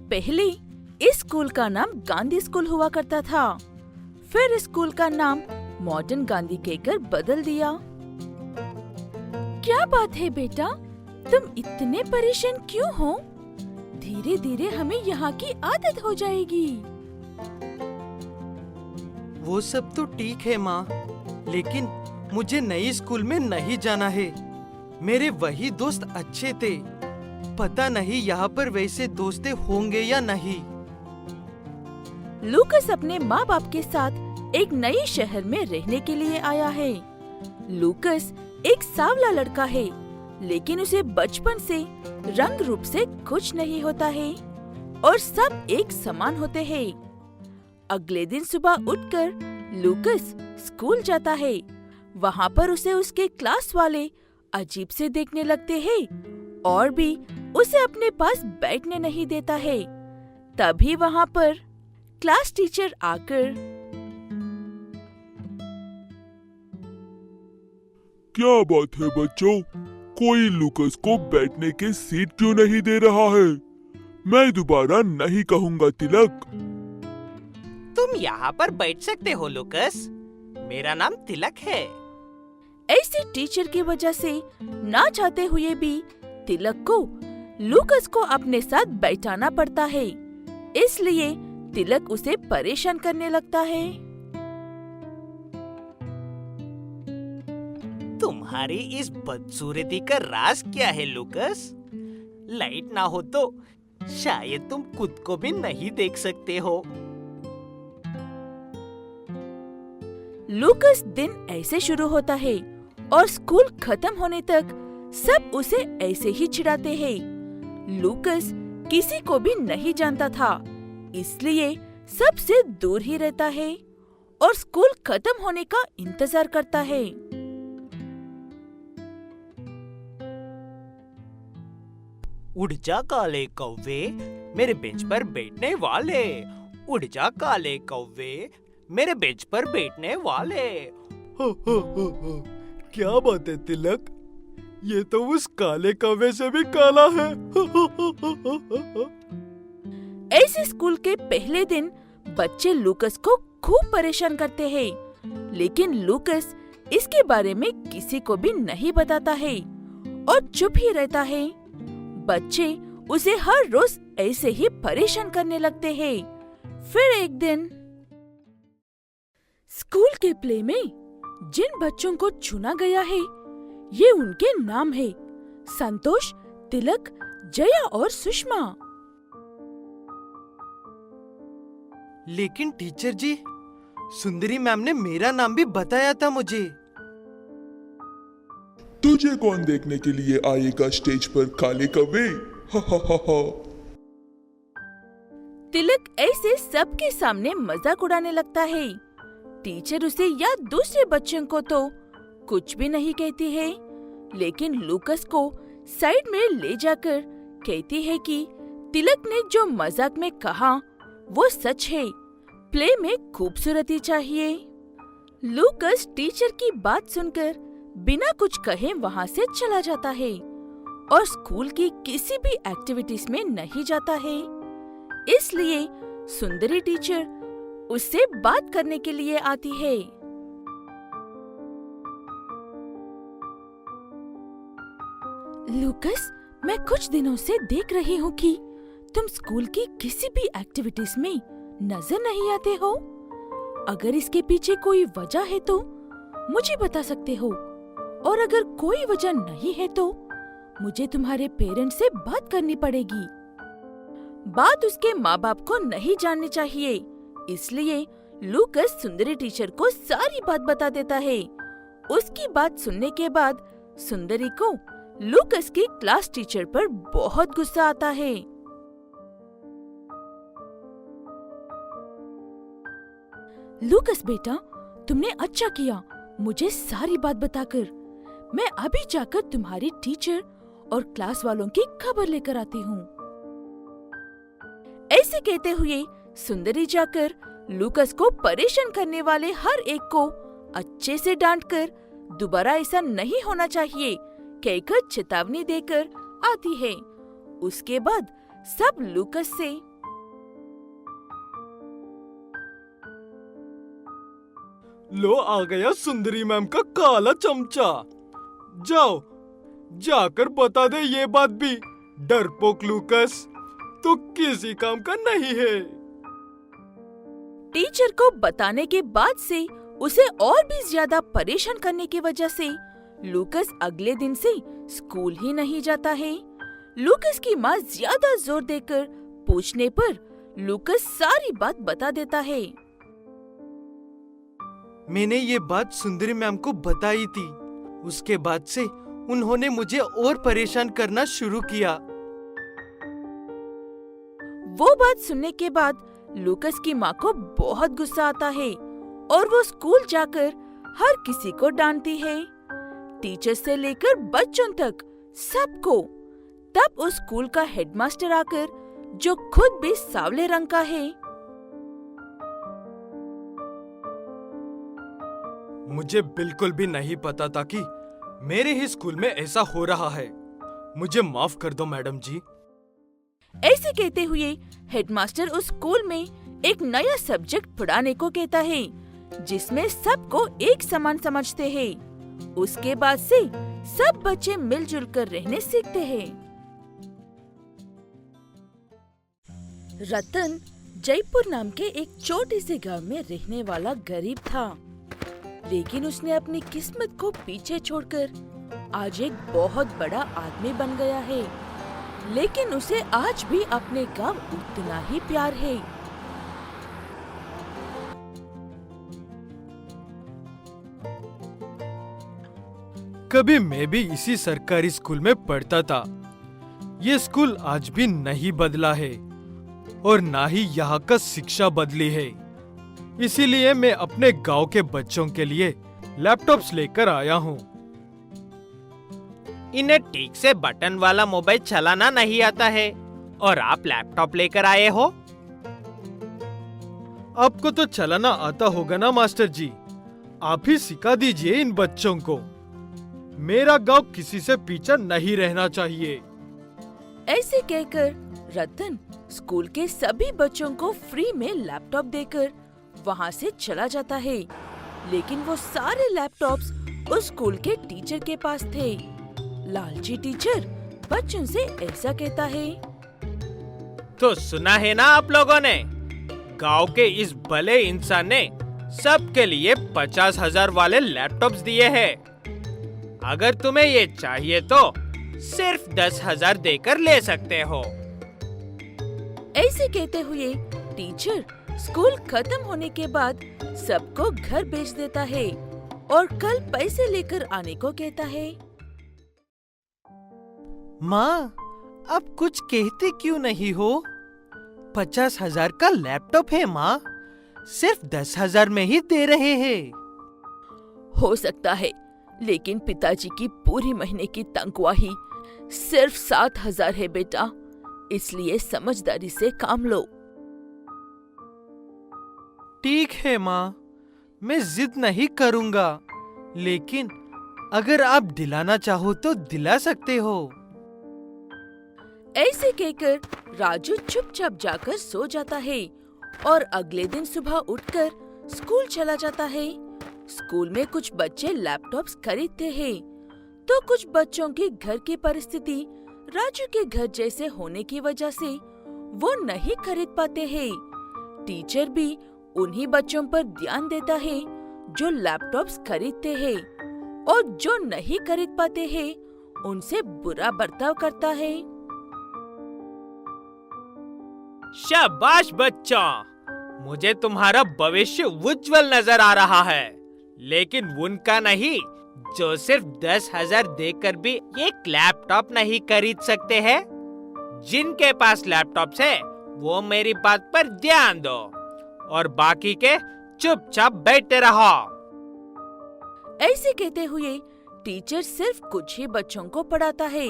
पहले इस स्कूल का नाम गांधी स्कूल हुआ करता था। फिर इस स्कूल का नाम मॉडर्न गांधी कहकर बदल दिया। क्या बात है बेटा, तुम इतने परेशान क्यों हो? धीरे धीरे हमें यहाँ की आदत हो जाएगी। वो सब तो ठीक है माँ, लेकिन मुझे नई स्कूल में नहीं जाना है। मेरे वही दोस्त अच्छे थे, पता नहीं यहाँ पर वैसे दोस्त होंगे या नहीं। लूकस अपने माँ बाप के साथ एक नए शहर में रहने के लिए आया है। लूकस एक सांवला लड़का है, लेकिन उसे बचपन से रंग रूप से कुछ नहीं होता है और सब एक समान होते हैं। अगले दिन सुबह उठकर लूकस स्कूल जाता है। वहाँ पर उसे उसके क्लास वाले अजीब से देखने लगते हैं और भी उसे अपने पास बैठने नहीं देता है। तभी वहाँ पर क्लास टीचर आकर क्या बात है बच्चों, कोई लूकस को बैठने के सीट क्यों नहीं दे रहा है? मैं दोबारा नहीं कहूँगा तिलक। तुम यहाँ पर बैठ सकते हो लूकस, मेरा नाम तिलक है। ऐसे टीचर की वजह से ना चाहते हुए भी तिलक को लूकस को अपने साथ बैठाना पड़ता है। इसलिए तिलक उसे परेशान करने लगता है। तुम्हारी इस बदसूरती का राज क्या है लूकस? लाइट ना हो तो शायद तुम खुद को भी नहीं देख सकते हो। लूकस दिन ऐसे शुरू होता है और स्कूल खत्म होने तक सब उसे ऐसे ही चिढ़ाते हैं। लूकस किसी को भी नहीं जानता था, इसलिए सबसे दूर ही रहता है और स्कूल खत्म होने का इंतजार करता है। उड़ जा काले कौवे, मेरे बेंच पर बैठने वाले। उड़ जा काले कौवे, मेरे बेंच पर बैठने वाले। क्या बात है तिलक, ये तो उस काले कौवे से भी काला है। ऐसे स्कूल के पहले दिन बच्चे लूकस को खूब परेशान करते हैं, लेकिन लूकस इसके बारे में किसी को भी नहीं बताता है और चुप ही रहता है। बच्चे उसे हर रोज ऐसे ही परेशान करने लगते हैं। फिर एक दिन स्कूल के प्ले में जिन बच्चों को चुना गया है, ये उनके नाम है संतोष, तिलक, जया और सुषमा। लेकिन टीचर जी, सुंदरी मैम ने मेरा नाम भी बताया था मुझे। तुझे कौन देखने के लिए आएगा स्टेज पर काले कौवे? तिलक ऐसे सबके सामने मजाक उड़ाने लगता है। टीचर उसे या दूसरे बच्चों को तो कुछ भी नहीं कहती है, लेकिन लूकस को साइड में ले जाकर कहती है कि तिलक ने जो मजाक में कहा वो सच है। प्ले में खूबसूरती चाहिए। लूकस टीचर की बात सुनकर बिना कुछ कहे वहाँ से चला जाता है और स्कूल की किसी भी एक्टिविटीज में नहीं जाता है। इसलिए सुंदरी टीचर उससे बात करने के लिए आती है। लूकस, मैं कुछ दिनों से देख रही हूँ कि तुम स्कूल की किसी भी एक्टिविटीज में नजर नहीं आते हो। अगर इसके पीछे कोई वजह है तो मुझे बता सकते हो, और अगर कोई वजह नहीं है तो मुझे तुम्हारे पेरेंट्स से बात करनी पड़ेगी। बात उसके माँ बाप को नहीं जाननी चाहिए, इसलिए लूकस सुंदरी टीचर को सारी बात बता देता है। उसकी बात सुनने के बाद सुंदरी को लूकस की क्लास टीचर पर बहुत गुस्सा आता है। लूकस बेटा, तुमने अच्छा किया मुझे सारी बात बताकर। मैं अभी जाकर तुम्हारी टीचर और क्लास वालों की खबर लेकर आती हूँ। ऐसे कहते हुए सुंदरी जाकर लूकस को परेशान करने वाले हर एक को अच्छे से डांटकर दोबारा ऐसा नहीं होना चाहिए कहकर चेतावनी देकर आती है। उसके बाद सब लूकस से लो आ गया सुंदरी मैम का काला चमचा। जाओ जाकर बता दे ये बात भी, डरपोक लूकस तो किसी काम का नहीं है। टीचर को बताने के बाद से उसे और भी ज्यादा परेशान करने की वजह से लूकस अगले दिन से स्कूल ही नहीं जाता है। लूकस की माँ ज्यादा जोर देकर पूछने पर लूकस सारी बात बता देता है। मैंने ये बात सुंदरी मैम को बताई थी। उसके बाद से उन्होंने मुझे और परेशान करना शुरू किया। वो बात सुनने के बाद लूकस की माँ को बहुत गुस्सा आता है और वो स्कूल जाकर हर किसी को डांटती है, टीचर से लेकर बच्चों तक सबको। तब उस स्कूल का हेडमास्टर आकर, जो खुद भी सांवले रंग का है, मुझे बिल्कुल भी नहीं पता था कि मेरे ही स्कूल में ऐसा हो रहा है। मुझे माफ कर दो मैडम जी। ऐसे कहते हुए हेडमास्टर उस स्कूल में एक नया सब्जेक्ट पढ़ाने को कहता है, जिसमें सबको एक समान समझते हैं। उसके बाद से सब बच्चे मिलजुल कर रहने सीखते हैं। रतन जयपुर नाम के एक छोटे से गांव में रहने वाला गरीब था, लेकिन उसने अपनी किस्मत को पीछे छोड़कर आज एक बहुत बड़ा आदमी बन गया है। लेकिन उसे आज भी अपने गांव उतना ही प्यार है। कभी मैं भी इसी सरकारी स्कूल में पढ़ता था। ये स्कूल आज भी नहीं बदला है और ना ही यहाँ का शिक्षा बदली है। इसीलिए मैं अपने गांव के बच्चों के लिए लैपटॉप्स लेकर आया हूँ। इन्हें ठीक से बटन वाला मोबाइल चलाना नहीं आता है और आप लैपटॉप लेकर आए हो। आपको तो चलाना आता होगा ना मास्टर जी, आप ही सिखा दीजिए इन बच्चों को। मेरा गांव किसी से पीछे नहीं रहना चाहिए। ऐसे कहकर रतन स्कूल के सभी बच्चों को फ्री में लैपटॉप देकर वहाँ से चला जाता है। लेकिन वो सारे लैपटॉप्स उस स्कूल के टीचर के पास थे। लालची टीचर बच्चों से ऐसा कहता है, तो सुना है ना आप लोगों ने, गांव के इस भले इंसान ने सबके लिए 50,000 वाले लैपटॉप्स दिए हैं। अगर तुम्हें ये चाहिए तो सिर्फ 10,000 देकर ले सकते हो। ऐसे कहते हुए टीचर स्कूल खत्म होने के बाद सबको घर भेज देता है और कल पैसे लेकर आने को कहता है। माँ, अब कुछ कहते क्यों नहीं हो? 50,000 का लैपटॉप है माँ, सिर्फ 10,000 में ही दे रहे हैं। हो सकता है, लेकिन पिताजी की पूरी महीने की तनख्वाही सिर्फ 7,000 है बेटा, इसलिए समझदारी से काम लो। ठीक है माँ, मैं जिद नहीं करूँगा, लेकिन अगर आप दिलाना चाहो तो दिला सकते हो। ऐसे कहकर राजू चुपचाप जाकर सो जाता है और अगले दिन सुबह उठकर स्कूल चला जाता है। स्कूल में कुछ बच्चे लैपटॉप्स खरीदते हैं, तो कुछ बच्चों के घर की परिस्थिति राजू के घर जैसे होने की वजह से वो नहीं खरीद पाते हैं। टीचर भी उन्हीं बच्चों पर ध्यान देता है जो लैपटॉप्स खरीदते हैं, और जो नहीं खरीद पाते हैं उनसे बुरा बर्ताव करता है। शाबाश बच्चों, मुझे तुम्हारा भविष्य उज्जवल नजर आ रहा है, लेकिन उनका नहीं जो सिर्फ 10,000 देकर भी एक लैपटॉप नहीं खरीद सकते हैं। जिनके पास लैपटॉप्स है वो मेरी बात पर ध्यान दो और बाकी के चुपचाप बैठे रहो। ऐसे कहते हुए टीचर सिर्फ कुछ ही बच्चों को पढ़ाता है।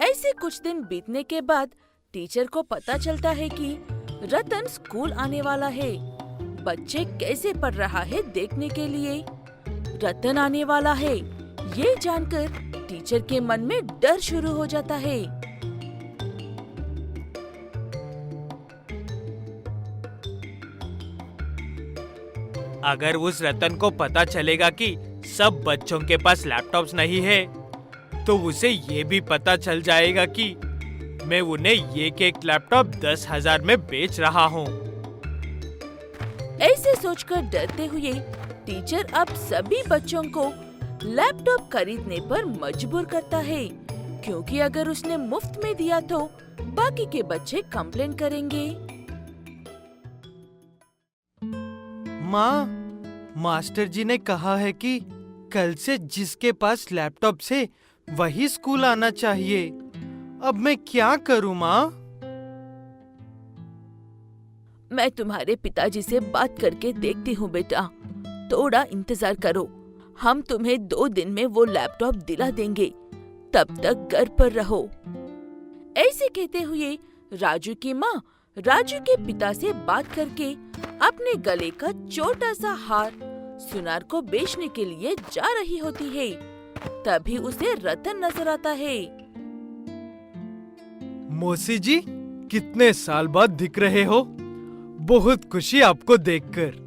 ऐसे कुछ दिन बीतने के बाद टीचर को पता चलता है कि रतन स्कूल आने वाला है। बच्चे कैसे पढ़ रहा है देखने के लिए रतन आने वाला है, ये जानकर टीचर के मन में डर शुरू हो जाता है। अगर उस रतन को पता चलेगा कि सब बच्चों के पास लैपटॉप्स नहीं है, तो उसे ये भी पता चल जाएगा कि मैं उन्हें एक लैपटॉप 10,000 में बेच रहा हूँ। ऐसे सोचकर डरते हुए टीचर अब सभी बच्चों को लैपटॉप खरीदने पर मजबूर करता है, क्योंकि अगर उसने मुफ्त में दिया तो बाकी के बच्चे कंप्लेन करेंगे। माँ, मास्टर जी ने कहा है कि कल से जिसके पास लैपटॉप से वही स्कूल आना चाहिए। अब मैं क्या करूँ माँ? मैं तुम्हारे पिताजी से बात करके देखती हूँ बेटा, थोड़ा इंतजार करो। हम तुम्हें 2 दिन में वो लैपटॉप दिला देंगे, तब तक घर पर रहो। ऐसे कहते हुए राजू की माँ राजू के पिता से बात करके अपने गले का छोटा सा हार सुनार को बेचने के लिए जा रही होती है। तभी उसे रतन नजर आता है। मौसी जी, कितने साल बाद दिख रहे हो। बहुत खुशी आपको देखकर।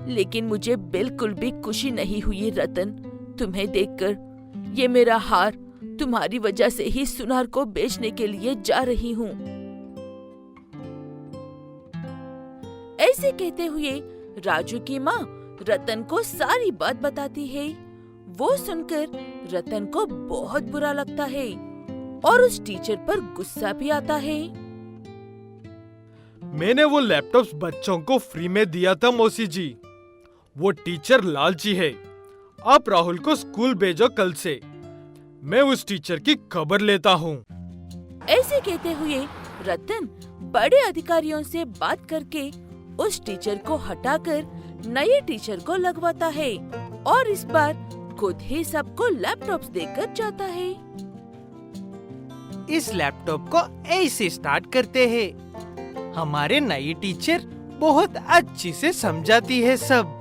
लेकिन मुझे बिल्कुल भी खुशी नहीं हुई रतन, तुम्हें देखकर। ये मेरा हार तुम्हारी वजह से ही सुनार को बेचने के लिए जा रही हूँ। ऐसे कहते हुए राजू की माँ रतन को सारी बात बताती है। वो सुनकर रतन को बहुत बुरा लगता है और उस टीचर पर गुस्सा भी आता है। मैंने वो लैपटॉप्स बच्चों को फ्री में दिया था मौसी जी। वो टीचर लालची है। आप राहुल को स्कूल भेजो कल से। मैं उस टीचर की खबर लेता हूँ। ऐसे कहते हुए रतन बड़े अधिकारियों से बात करके उस टीचर को हटाकर नए टीचर को लगवाता है और इस बार खुद ही सबको लैपटॉप्स देकर जाता है। इस लैपटॉप को ऐसे स्टार्ट करते हैं। हमारे नई टीचर बहुत अच्छी से समझाती है सब।